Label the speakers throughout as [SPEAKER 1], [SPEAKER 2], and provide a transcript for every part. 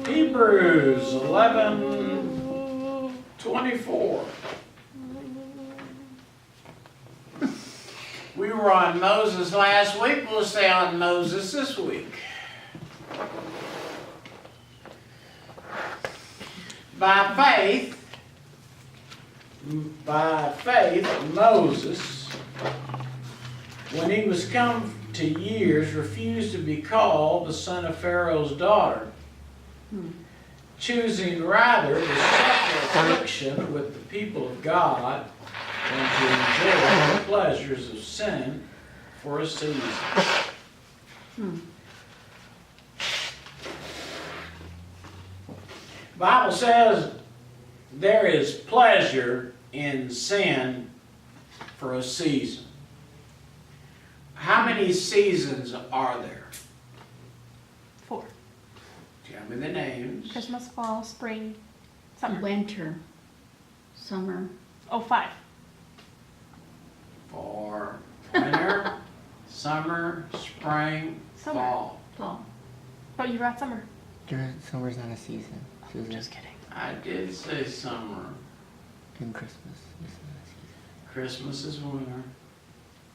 [SPEAKER 1] Hebrews 11:24. We were on Moses last week. We'll stay on Moses this week. By faith, Moses, when he was come to years, refused to be called the son of Pharaoh's daughter, choosing rather to suffer affliction with the people of God than to enjoy the pleasures of sin for a season. The Bible says there is pleasure in sin for a season. How many seasons are there?
[SPEAKER 2] 4.
[SPEAKER 1] Tell me the names.
[SPEAKER 2] Christmas, fall, spring, summer.
[SPEAKER 3] Winter, summer.
[SPEAKER 2] Oh, 5.
[SPEAKER 1] For winter, summer, spring,
[SPEAKER 2] Summer.
[SPEAKER 1] fall.
[SPEAKER 3] Fall.
[SPEAKER 2] Oh, you brought summer.
[SPEAKER 4] Summer's not a season. Susan.
[SPEAKER 2] Just kidding.
[SPEAKER 1] I did say summer.
[SPEAKER 4] And Christmas is not a season.
[SPEAKER 1] Christmas is winter.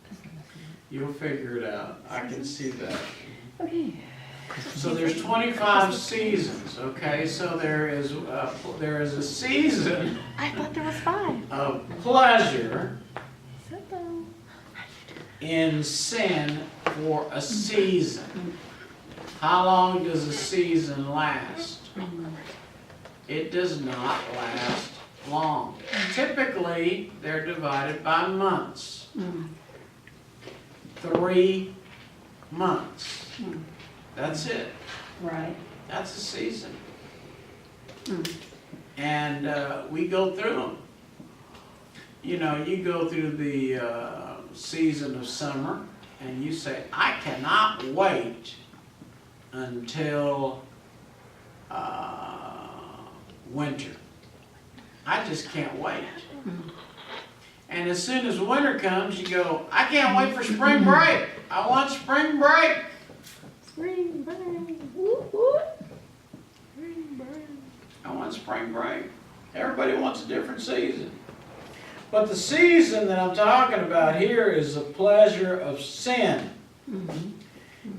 [SPEAKER 4] It's not a season.
[SPEAKER 1] You'll figure it out. I can see that.
[SPEAKER 3] Okay.
[SPEAKER 1] So there's 25 seasons, okay? So there is a season
[SPEAKER 2] I thought there was 5.
[SPEAKER 1] of pleasure
[SPEAKER 2] Sit down.
[SPEAKER 1] in sin for a season. How long does a season last? It does not last long. Typically, they're divided by months. 3 months. That's it.
[SPEAKER 3] Right.
[SPEAKER 1] That's a season. And we go through them. You know, you go through the season of summer and you say, I cannot wait until winter. I just can't wait. And as soon as winter comes, you go, I can't wait for spring break. I want spring break.
[SPEAKER 2] Spring break. Whoop, whoop. Spring break.
[SPEAKER 1] I want spring break. Everybody wants a different season. But the season that I'm talking about here is the pleasure of sin.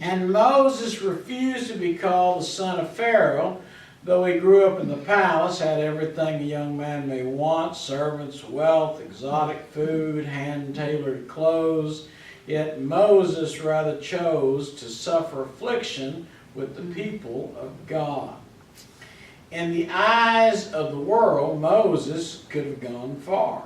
[SPEAKER 1] And Moses refused to be called the son of Pharaoh, though he grew up in the palace, had everything a young man may want, servants, wealth, exotic food, hand-tailored clothes. Yet Moses rather chose to suffer affliction with the people of God. In the eyes of the world, Moses could have gone far.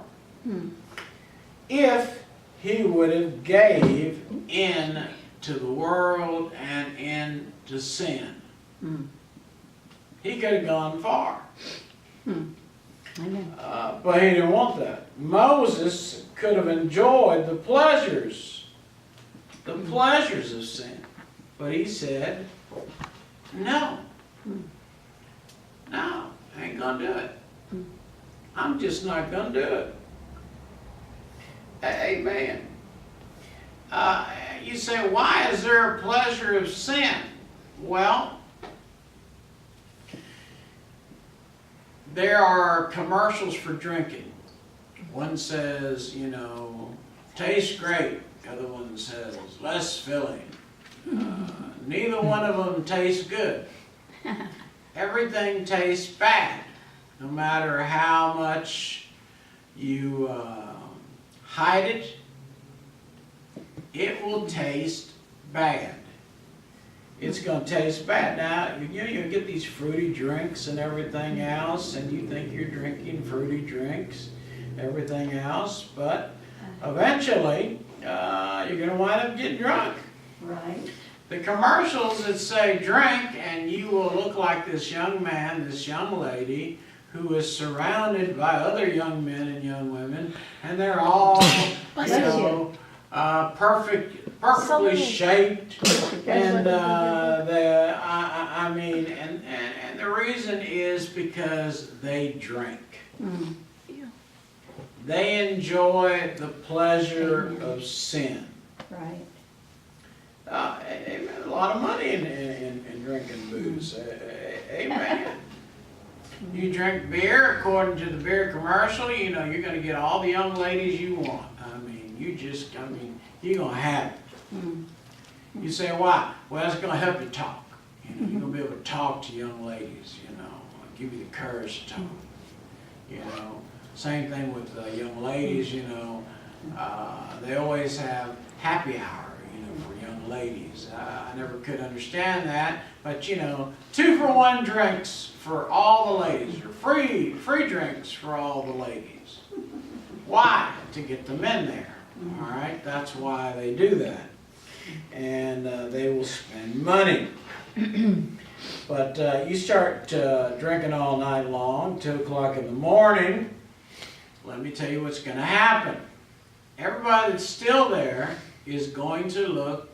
[SPEAKER 1] If he would have gave in to the world and into sin. He could have gone far. But he didn't want that. Moses could have enjoyed the pleasures of sin. But he said, no. No, I ain't going to do it. I'm just not going to do it. Amen. You say, why is there a pleasure of sin? Well, there are commercials for drinking. One says, you know, tastes great. The other one says, less filling. Neither one of them tastes good. Everything tastes bad. No matter how much you hide it, it will taste bad. It's going to taste bad. Now, you get these fruity drinks and everything else, and you think you're drinking fruity drinks, everything else, but eventually, you're going to wind up getting drunk.
[SPEAKER 3] Right.
[SPEAKER 1] The commercials that say drink, and you will look like this young man, this young lady, who is surrounded by other young men and young women, and they're all, perfectly shaped, and I mean, and the reason is because they drink. They enjoy the pleasure of sin.
[SPEAKER 3] Right.
[SPEAKER 1] A lot of money in drinking booze. Amen. You drink beer, according to the beer commercial, you know, you're gonna get all the young ladies you want. I mean, you're gonna have it. You say, why? Well, it's gonna help you talk. You know, you're gonna be able to talk to young ladies, you know, give you the courage to talk. You know, same thing with young ladies, you know, they always have happy hour, you know, for young ladies. I never could understand that, but you know, 2-for-1 drinks for all the ladies, or free drinks for all the ladies. Why? To get the men there, all right? That's why they do that. And they will spend money. But you start drinking all night long, 2 o'clock in the morning, let me tell you what's going to happen. Everybody that's still there is going to look,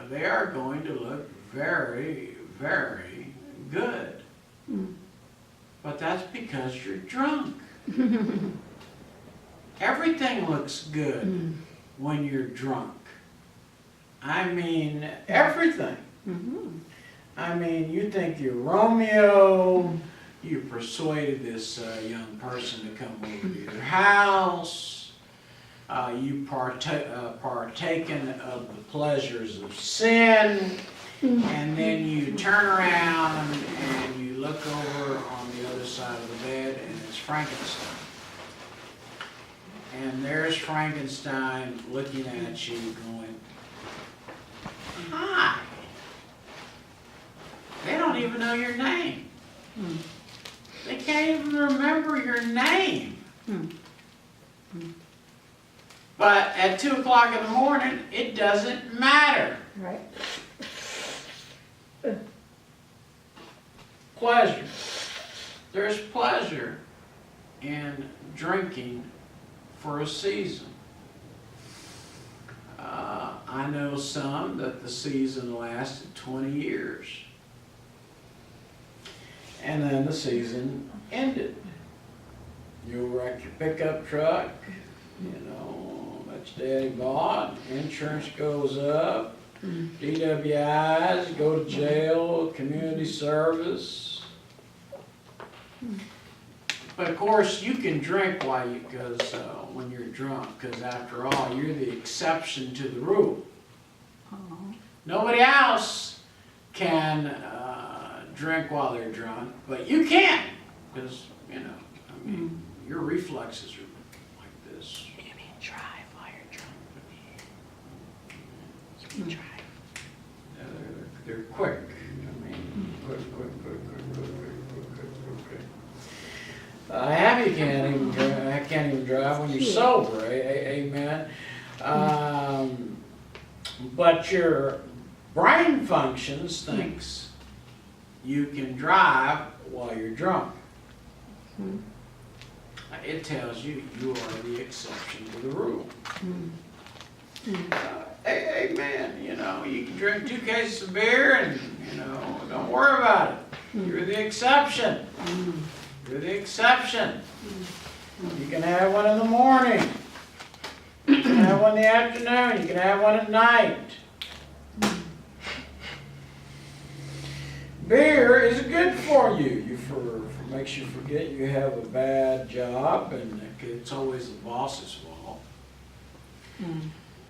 [SPEAKER 1] they are going to look very, very good. But that's because you're drunk. Everything looks good when you're drunk. I mean, everything. I mean, you think you're Romeo, you persuaded this young person to come over to your house, you partaken of the pleasures of sin, and then you turn around and you look over on the other side of the bed and it's Frankenstein. And there's Frankenstein looking at you going, hi. They don't even know your name. They can't even remember your name. But at 2 o'clock in the morning, it doesn't matter.
[SPEAKER 3] Right.
[SPEAKER 1] Pleasure. There's pleasure in drinking for a season. I know some that the season lasted 20 years. And then the season ended. You'll wreck your pickup truck, you know, that your daddy bought, insurance goes up, DWIs, go to jail, community service. But of course, you can drink when you're drunk, because after all, you're the exception to the rule. Nobody else can drink while they're drunk, but you can, because, you know, I mean, your reflexes are like this.
[SPEAKER 2] You mean drive while you're drunk? You mean drive?
[SPEAKER 1] Yeah, they're quick. I mean, quick. I can't even drive when you're sober. Amen. But your brain functions thinks you can drive while you're drunk. It tells you you are the exception to the rule. Amen. You know, you can drink 2 cases of beer and, you know, don't worry about it. You're the exception. You're the exception. You can have one in the morning. You can have one in the afternoon. You can have one at night. Beer is good for you. Makes you forget you have a bad job, and it's always the boss's fault.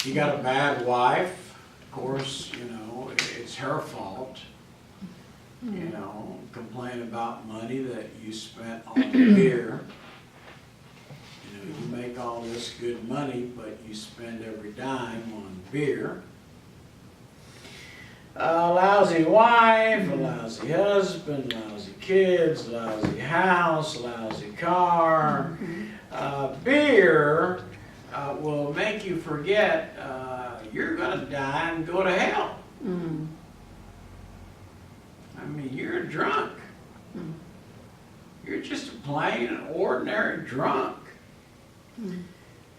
[SPEAKER 1] You got a bad wife, of course, you know, it's her fault. You know, complain about money that you spent on beer. You know, you make all this good money, but you spend every dime on beer. A lousy wife, a lousy husband, lousy kids, lousy house, lousy car. Beer will make you forget you're going to die and go to hell. I mean, you're drunk. You're just a plain, ordinary drunk.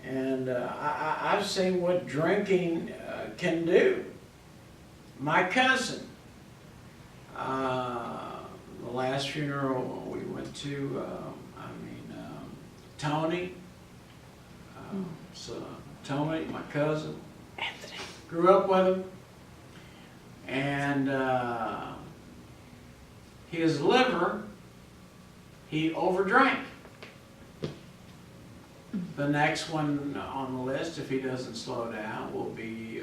[SPEAKER 1] And I've seen what drinking can do. My cousin, the last funeral we went to, Tony, Tony, my cousin,
[SPEAKER 2] Anthony.
[SPEAKER 1] grew up with him, and his liver, he overdrank. The next one on the list, if he doesn't slow down, will be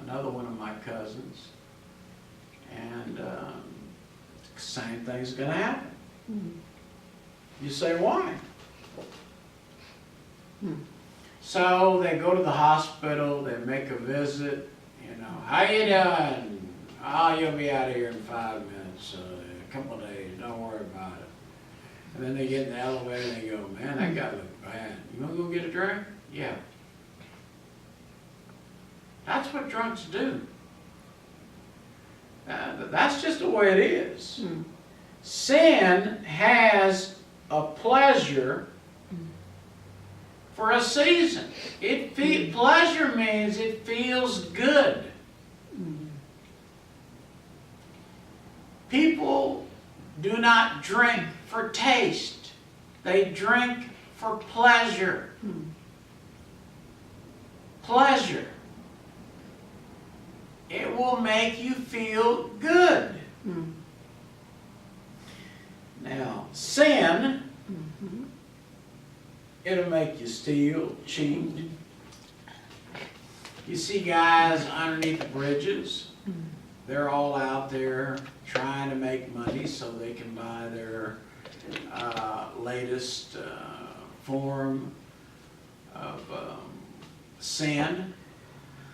[SPEAKER 1] another one of my cousins. And same thing's gonna happen. You say, why? So they go to the hospital, they make a visit, you know, how you doing? Oh, you'll be out of here in 5 minutes, a couple of days, don't worry about it. And then they get in the elevator and they go, man, that guy looked bad. You wanna go get a drink? Yeah. That's what drunks do. That's just the way it is. Sin has a pleasure for a season. Pleasure means it feels good. People do not drink for taste. They drink for pleasure. Pleasure. It will make you feel good. Now, sin, it'll make you steal, cheat. You see guys underneath bridges, they're all out there trying to make money so they can buy their latest form of sin,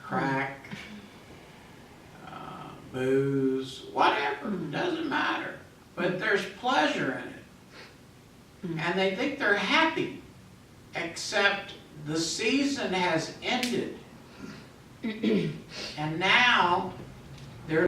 [SPEAKER 1] crack, booze, whatever, doesn't matter. But there's pleasure in it. And they think they're happy, except the season has ended. And now